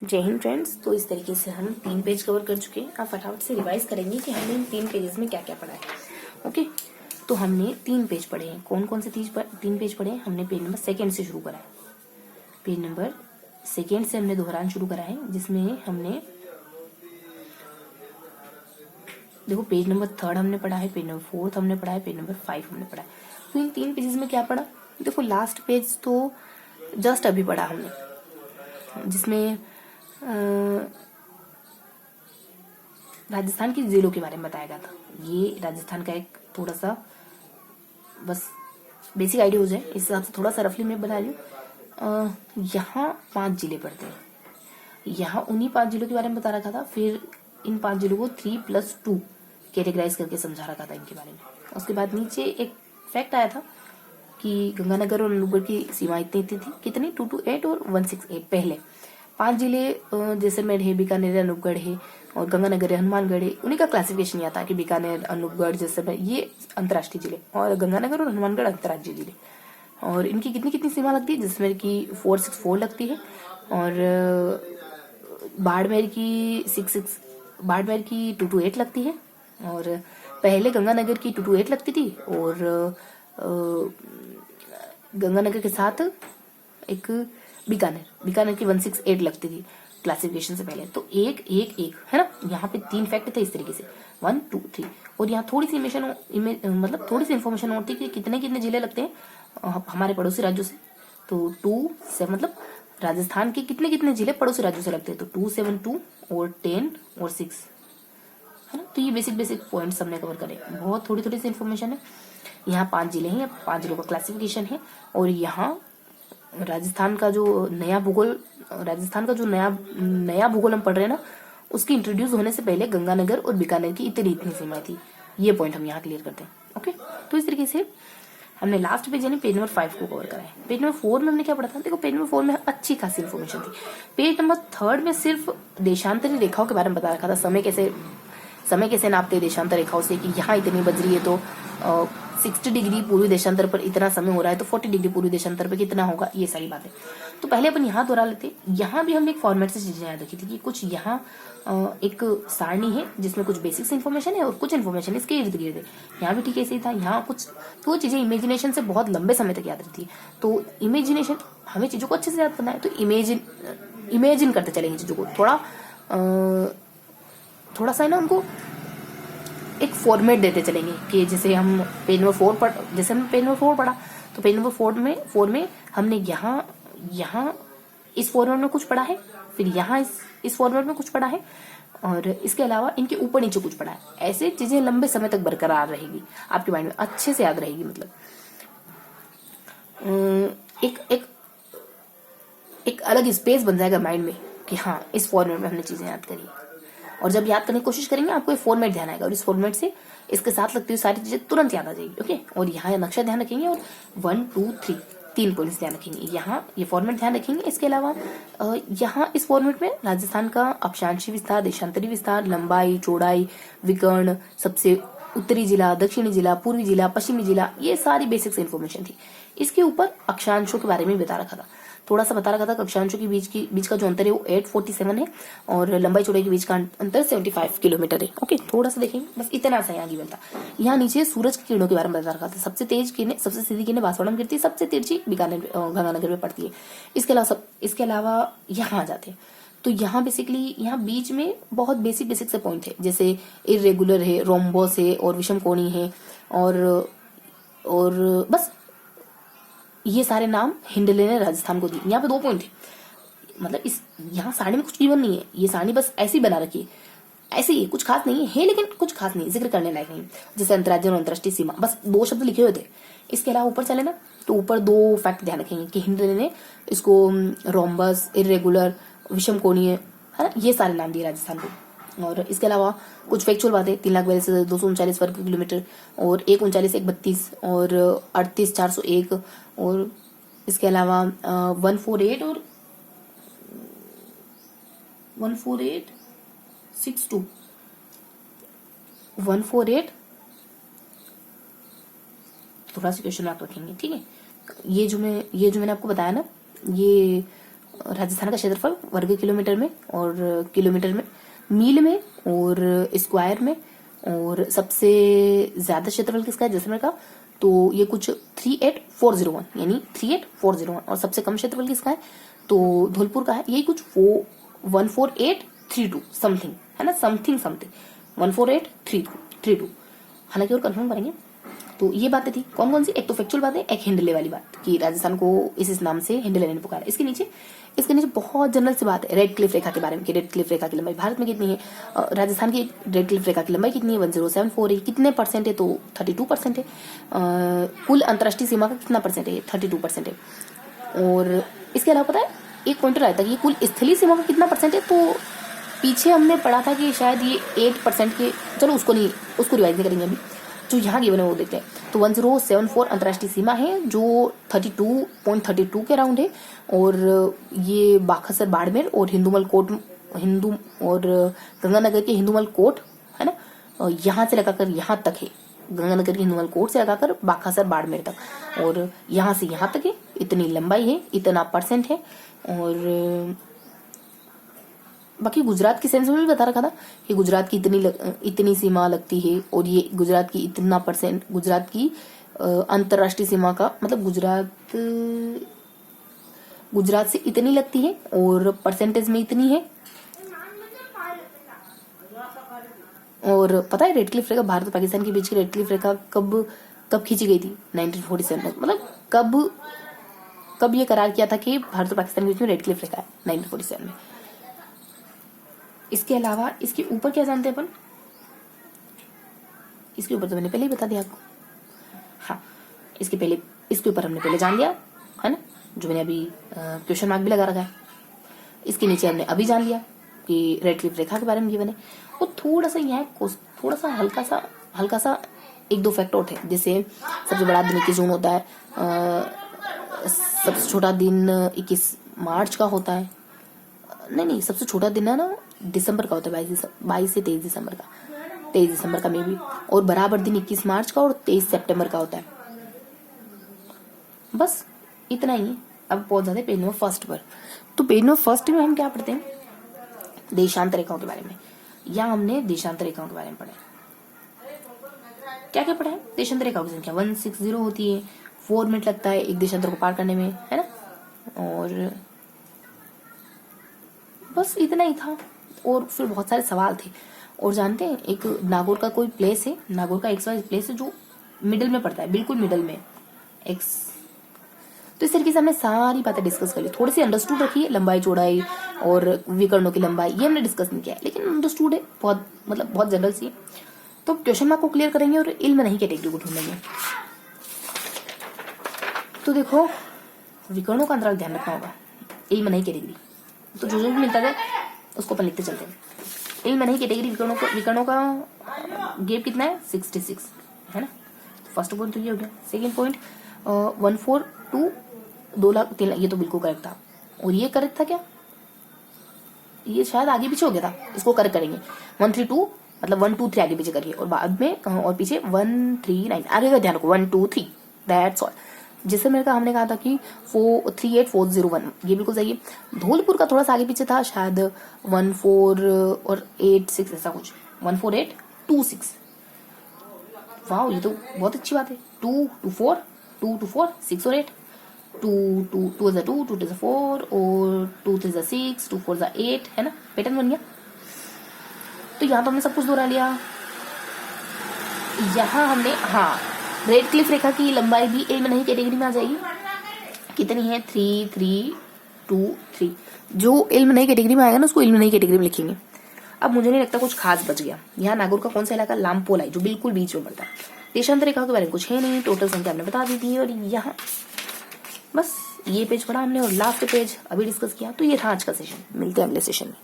जय हिंद फ्रेंड्स। तो इस तरीके से हम 3 पेज कवर कर चुके हैं। आप फटाफट से रिवाइज करेंगे कि हमने इन 3 पेजेस में क्या क्या पढ़ा है। ओके, तो हमने 3 पेज पढ़े हैं। कौन कौन से 3 पेज पढ़े हैं? हमने पेज नंबर सेकेंड से शुरू करा है। पेज नंबर सेकेंड से हमने दोहरान शुरू करा है, जिसमें हमने देखो पेज नंबर 3 हमने पढ़ा है, पेज नंबर 4 हमने पढ़ा है, पेज नंबर 5 हमने पढ़ा है। तो इन 3 पेजेस में क्या पढ़ा? देखो लास्ट पेज तो जस्ट अभी पढ़ा हमने, जिसमें राजस्थान की जिलों के बारे में बताया गया था। ये राजस्थान का एक थोड़ा सा बस बेसिक आइडिया हो जाए इस हिसाब से थोड़ा सा रफली मैं बना रही हूँ। यहाँ 5 जिले पड़ते हैं। यहाँ उन्हीं 5 जिलों के बारे में बता रखा था। फिर इन 5 जिलों को 3+2 कैटेगराइज करके समझा रखा था इनके बारे में। उसके बाद नीचे एक फैक्ट आया था कि गंगानगर और अनूपगढ़ की सीमा इतनी इतनी थी, कितनी 228 और 168। पहले 5 जिले जैसलमेर है, बीकानेर है, अनूपगढ़ है और गंगानगर है, हनुमानगढ़ है। उन्हीं का क्लासिफिकेशन यह था कि बीकानेर, अनूपगढ़, जैसलमेर ये अंतर्राष्ट्रीय जिले और गंगानगर और हनुमानगढ़ अंतर्राज्यीय जिले। और इनकी कितनी कितनी सीमा लगती है? जैसलमेर की 464 लगती है और बाड़मेर की 228 लगती है। और पहले गंगानगर की 228 लगती थी और गंगानगर के साथ एक बीकानेर की 168 लगती थी क्लासिफिकेशन से पहले। तो एक एक एक है ना, यहाँ पे 3 फैक्ट थे इस तरीके से 1 2 3। और यहाँ थोड़ी सी मतलब थोड़ी सी इन्फॉर्मेशन होती है कि कितने कितने जिले लगते हैं हमारे पड़ोसी राज्यों से। तो 2 से मतलब राजस्थान के कितने कितने जिले पड़ोसी राज्यों से लगते हैं। तो 2 7 2 और 10 और 6 है ना। तो ये बेसिक बेसिक पॉइंट्स हमने कवर करे। बहुत थोड़ी थोड़ी सी इन्फॉर्मेशन है। यहाँ 5 जिले हैं, 5 जिलों का क्लासिफिकेशन है। और यहाँ राजस्थान का जो नया भूगोल हम पढ़ रहे हैं ना, उसकी इंट्रोड्यूस होने से पहले गंगानगर और बीकानेर की इतनी इतनी सीमा थी। ये पॉइंट हम यहाँ क्लियर करते हैं। ओके, तो इस तरीके से हमने लास्ट पेज यानी पेज नंबर 5 को कवर करा है। पेज नंबर 4 में हमने क्या पढ़ा था? देखो पेज नंबर 4 में अच्छी खासी इन्फॉर्मेशन थी। पेज नंबर 3 में सिर्फ देशांतरी रेखाओं के बारे में बता रखा था। समय कैसे नापते हैं देशांतर रेखाओं से, कि यहाँ इतनी बज रही है तो 60 डिग्री पूर्वी देशांतर पर इतना समय हो रहा है, तो 40 डिग्री पूर्वी देशांतर पर कितना होगा, ये सारी बातें। तो पहले अपन यहाँ दोहरा लेते। यहाँ भी हमने एक फॉर्मेट से चीजें याद रखी थी कि कुछ यहाँ एक सारणी है जिसमें कुछ बेसिक्स इन्फॉर्मेशन है और कुछ इन्फॉर्मेशन इसके इर्द गिर्द है। यहाँ भी ठीक ऐसे ही था। यहाँ कुछ तो चीजें इमेजिनेशन से बहुत लंबे समय तक याद रहती है। तो इमेजिनेशन, हमें चीजों को अच्छे से याद करना है तो इमेजिन करते चलेंगे चीजों को। थोड़ा सा है ना, उनको एक फॉर्मेट देते चलेंगे कि जैसे हम पेज नंबर 4 पढ़ा, तो पेज नंबर 4 में हमने यहाँ इस फॉर्मेट में कुछ पढ़ा है, फिर यहाँ इस फॉर्मेट में कुछ पढ़ा है और इसके अलावा इनके ऊपर नीचे कुछ पढ़ा है। ऐसे चीजें लंबे समय तक बरकरार रहेगी आपके माइंड में, अच्छे से याद रहेगी। मतलब एक अलग स्पेस बन जाएगा माइंड में कि हाँ इस फॉर्मेट में हमने चीजें याद करी। और जब याद करने की कोशिश करेंगे आपको एक फॉर्मेट ध्यान आएगा और इस फॉर्मेट से इसके साथ लगती हुई सारी चीजें तुरंत याद आ जाएगी। ओके, और यहाँ नक्शा ध्यान रखेंगे और 1 2 3 3 पॉइंट्स ध्यान रखेंगे। यहाँ ये फॉर्मेट ध्यान रखेंगे। इसके अलावा यहाँ इस फॉर्मेट में राजस्थान का अक्षांशीय विस्तार, देशांतरी विस्तार, लंबाई, चौड़ाई, विकर्ण, सबसे उत्तरी जिला, दक्षिणी जिला, पूर्वी जिला, पश्चिमी जिला, ये सारी बेसिक्स इन्फॉर्मेशन थी। इसके ऊपर अक्षांशों के बारे में बता रखा था। थोड़ा सा बता रखा था कि अक्षांशों के बीच का जो अंतर है वो 847 है और लंबाई चौड़ाई के बीच का अंतर 75 किलोमीटर है। ओके, थोड़ा सा देखेंगे, बस इतना सा यहाँ गिवन था। यहाँ नीचे सूरज की किरणों के बारे में बता रखा था। सबसे सीधी किरणें बांसवाड़ा में गिरती है, सबसे तिरछी गंगानगर में पड़ती है। इसके अलावा यहाँ आ जाते हैं। तो यहाँ बेसिकली यहाँ बीच में बहुत बेसिक से पॉइंट है, जैसे इरेगुलर है, रोम्बोस है और विषमकोणी है और बस ये सारे नाम हिंडले ने राजस्थान को दी। यहाँ पे 2 पॉइंट है। मतलब इस यहाँ सारणी में कुछ गिवन नहीं है, ये सारणी बस ऐसी बना रखी है, ऐसे ही कुछ खास नहीं है लेकिन कुछ खास नहीं, जिक्र करने लायक नहीं। जैसे अंतर्राज्यीय और अंतर्राष्ट्रीय सीमा, बस 2 शब्द लिखे हुए थे। इसके अलावा ऊपर चले ना, तो ऊपर 2 फैक्ट ध्यान रखेंगे कि हिंडले ने इसको रोम्बस, इरेगुलर, विषमकोणीय, है ना, ये सारे नाम दिए राजस्थान को। और इसके अलावा कुछ फैक्चुअल बातें, 3,42,239 वर्ग किलोमीटर और 139 132 और 38 401 और इसके अलावा 148 और 14862 148 थोड़ा सा क्वेश्चन मार्क रखेंगे। ठीक है, ये जो मैंने आपको बताया ना, ये राजस्थान का क्षेत्रफल वर्ग किलोमीटर में और किलोमीटर में, मील में और स्क्वायर में। और सबसे ज्यादा क्षेत्रफल किसका है? जैसलमेर का, तो ये कुछ 38401 यानी 38401। और सबसे कम क्षेत्रफल किसका है? तो धौलपुर का है, यही कुछ 14832 समथिंग है ना, समथिंग 14832। हालांकि और कंफर्म करेंगे। तो ये बातें थी कौन कौन सी? एक तो फैक्चुअल बात है, एक हिंडले वाली बात कि राजस्थान को इस नाम से हिंडले ने पुकारा। इसके नीचे बहुत जनरल सी बात है रेड क्लिफ रेखा के बारे में कि रेड क्लिफ रेखा की लंबाई भारत में कितनी है। राजस्थान की रेड क्लिफ रेखा की लंबाई कितनी है? 1074 है। कितने परसेंट है? तो 32% है। कुल अंतर्राष्ट्रीय सीमा का कितना परसेंट है? 32% है। और इसके अलावा पता है एक पॉइंटर आया था कि कुल स्थलीय सीमा का कितना परसेंट है। तो पीछे हमने पढ़ा था कि शायद ये 8% के, चलो उसको रिवाइज नहीं करेंगे अभी, जो यहाँ गिवन है वो देखते हैं। तो 1074 अंतर्राष्ट्रीय सीमा है जो 32.32 के अराउंड है। और ये बाखसर बाड़मेर और हिंदूमल कोट, हिंदू और गंगानगर के हिंदूमल कोट है ना, यहाँ से लगाकर यहाँ तक है। गंगानगर के हिंदूमल कोट से लगाकर बाखासर बाड़मेर तक, और यहाँ से यहाँ तक है। इतनी लंबाई है, इतना परसेंट है। और बाकी गुजरात की सेंस में भी बता रखा था कि गुजरात की इतनी सीमा लगती है। और ये गुजरात की इतना परसेंट, गुजरात की अंतर्राष्ट्रीय सीमा का मतलब गुजरात से इतनी लगती है और परसेंटेज में इतनी है। और पता है रेड क्लिफ रेखा भारत और पाकिस्तान के बीच की रेड क्लिफ रेखा कब खींची गई थी? 1947 में। मतलब कब ये करार किया था कि भारत और पाकिस्तान के बीच में रेड क्लिफ रेखा है? 1947 में। इसके अलावा इसके ऊपर क्या जानते हैं अपन? इसके ऊपर तो मैंने पहले ही बता दिया आपको। हाँ, इसके ऊपर हमने पहले जान लिया है ना, जो मैंने अभी क्वेश्चन मार्क भी लगा रखा है। इसके नीचे हमने अभी जान लिया कि रेड क्लिफ रेखा के बारे में गिवन है। और थोड़ा सा यहाँ थोड़ा सा हल्का सा 1-2 फैक्ट और थे। जैसे सबसे बड़ा दिन 21 जून होता है, सबसे छोटा दिन 21 मार्च का होता है। नहीं, सबसे छोटा दिन है ना दिसंबर का होता है, 22 से 23 दिसंबर का, 23 दिसंबर का मे भी। और बराबर दिन 21 मार्च का और 23 सितंबर का होता है। बस इतना ही। अब पहुंच जाते हैं पेज नंबर फर्स्ट पर। तो पेज नंबर फर्स्ट में हम क्या पढ़ते हैं? देशांतर रेखाओं के बारे में। यहाँ हमने देशांतर रेखाओं के बारे में पढ़ा है। क्या क्या पढ़ा है? देशांतर रेखाओं की संख्या 160 होती है। 4 मिनट लगता है एक देशांतर को पार करने में, है ना। और बस इतना ही था। और फिर बहुत सारे सवाल थे। और जानते हैं एक नागौर का कोई प्लेस है, नागौर का XY प्लेस है जो मिडिल में पड़ता है, बिल्कुल मिडिल में एक्स। तो इस तरीके से हमने सारी बातें डिस्कस कर ली। थोड़ी सी अंडरस्टूड रखी है, लंबाई चौड़ाई और विकर्णों की लंबाई, ये हमने डिस्कस नहीं किया है, लेकिन अंडरस्टूड है, बहुत जनरल सी है। तो क्वेश्चन मार्क को क्लियर करेंगे और इल्म नहीं कैटेगरी को ढूंढेंगे। तो देखो विकर्णों का अंतराल ध्यान रखना होगा, इल्म नहीं कैटेगरी। तो जो भी मिलता है उसको अपन लिखते चलते हैं। इल्म नहीं कैटेगरी विकर्णों का गैप कितना है? 66 है ना। फर्स्ट पॉइंट तो ये हो गया। सेकेंड पॉइंट 142 2 लाख 3 लाख, ये तो बिल्कुल करेक्ट था। और ये करेक्ट था क्या? ये शायद आगे पीछे हो गया था, इसको करेक्ट करेंगे। 132 मतलब 1 2 3 आगे पीछे करिए और बाद में और पीछे 139 आगे का ध्यान रखो, 1 2 3 दैट्स ऑल। जिससे हमने कहा था कि 38401, ये बिल्कुल सही है। धौलपुर का थोड़ा सा आगे पीछे था, शायद 14 और 86 ऐसा कुछ, 14826। वाह, ये तो बहुत अच्छी बात है। 2 2 4 2 2 4 6 और 8, 2 2 2 2 2 2 4 और 2 3 6 2 4 8 है ना, पैटर्न बन गया। तो यहाँ तो हमने सब कुछ दोहरा लिया। यहाँ हमने रेड क्लिफ रेखा की लंबाई भी इल्म नहीं कैटेगरी में आ जाएगी। कितनी है? 3323। जो इल्म नहीं कैटेगरी में आएगा ना उसको इल्म नहीं कैटेगरी में लिखेंगे। अब मुझे नहीं लगता कुछ खास बच गया। यहाँ नागौर का कौन सा इलाका? लामपोलाई, जो बिल्कुल बीच में पड़ता है। देशांतर रेखा के बारे में कुछ है नहीं, टोटल संख्या हमने बता दी थी। और यहाँ बस ये पेज पढ़ा हमने और लास्ट पेज अभी डिस्कस किया। तो ये था आज का सेशन। मिलते हैं अगले सेशन में।